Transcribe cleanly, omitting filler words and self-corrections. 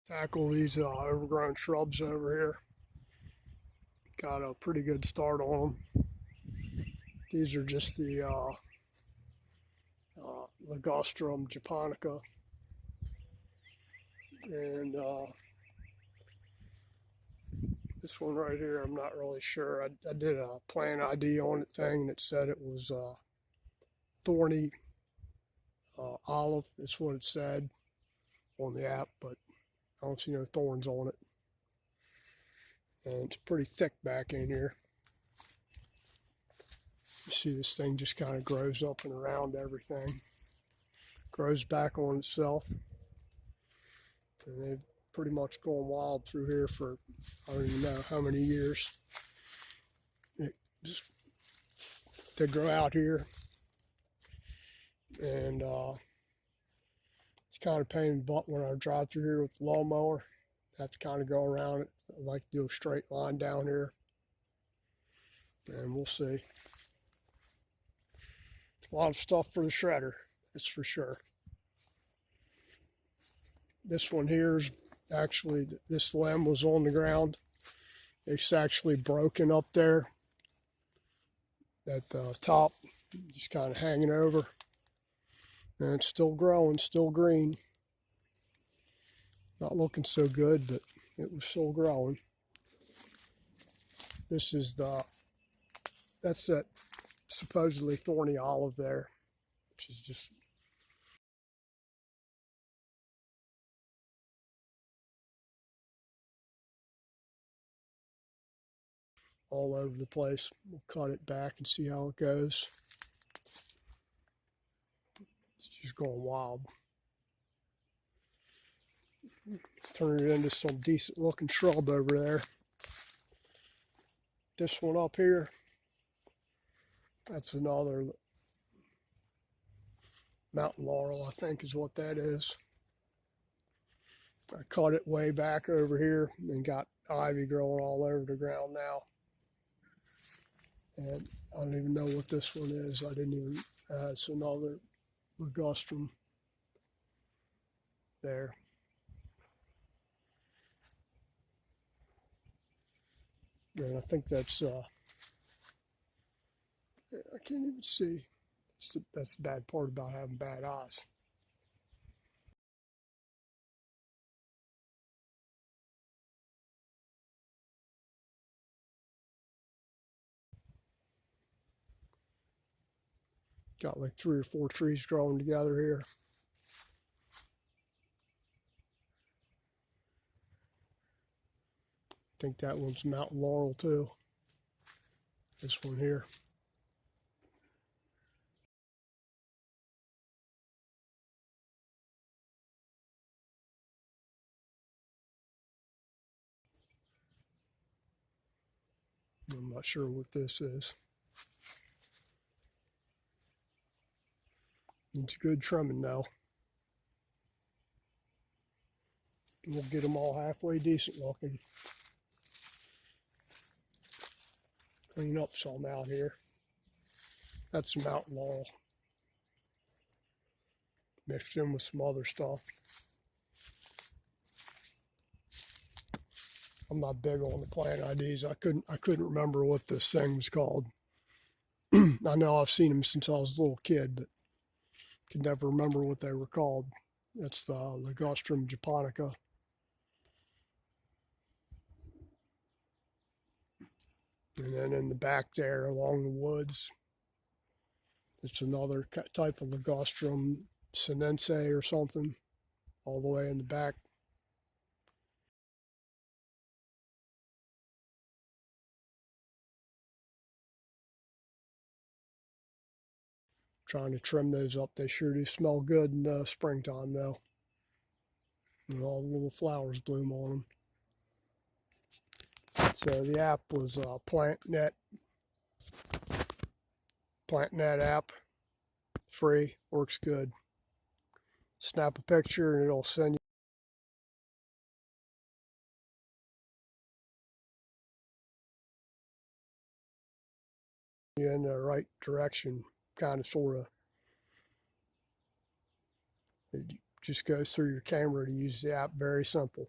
Tackle these overgrown shrubs over here. Got a pretty good start on them. These are just the ligustrum japonica, and this one right here, I'm not really sure. I did a plant ID on it thing that said it was thorny olive. That's what it said on the app, but I don't see no thorns on it. And it's pretty thick back in here. You see this thing just kind of grows up and around everything. Grows back on itself. And they've pretty much gone wild through here for I don't even know how many years. They grow out here. And it's kind of pain in the butt when I drive through here with the lawnmower. I have to kind of go around it. I like to do a straight line down here. And we'll see. A lot of stuff for the shredder, that's for sure. This one here is actually, this limb was on the ground. It's actually broken up there at the top, just kind of hanging over. And it's still growing, still green. Not looking so good, but it was still growing. This is that's that supposedly thorny olive there, which is just all over the place. We'll cut it back and see how it goes. It's just going wild. Turn it into some decent looking shrub over there. This one up here, that's another mountain laurel, I think is what that is. I cut it way back over here and got ivy growing all over the ground now. And I don't even know what this one is. I didn't even, it's another ligustrum there. And I think that's, I can't even see. That's the bad part about having bad eyes. Got like 3 or 4 trees growing together here. I think that one's mountain laurel too. This one here. I'm not sure what this is. It's good trimming now. We'll get them all halfway decent looking. Clean up some out here. That's some mountain laurel. Mixed in with some other stuff. I'm not big on the plant IDs. I couldn't remember what this thing was called. I know I've seen them since I was a little kid, but could never remember what they were called. That's the Ligurstrum japonica. And then in the back there along the woods, it's another type of Ligustrum sinense or something, all the way in the back. Trying to trim those up. They sure do smell good in the springtime though. And all the little flowers bloom on them. So the app was PlantNet app, free, works good. Snap a picture and it'll send you in the right direction, kind of, sort of. It just goes through your camera to use the app. Very simple.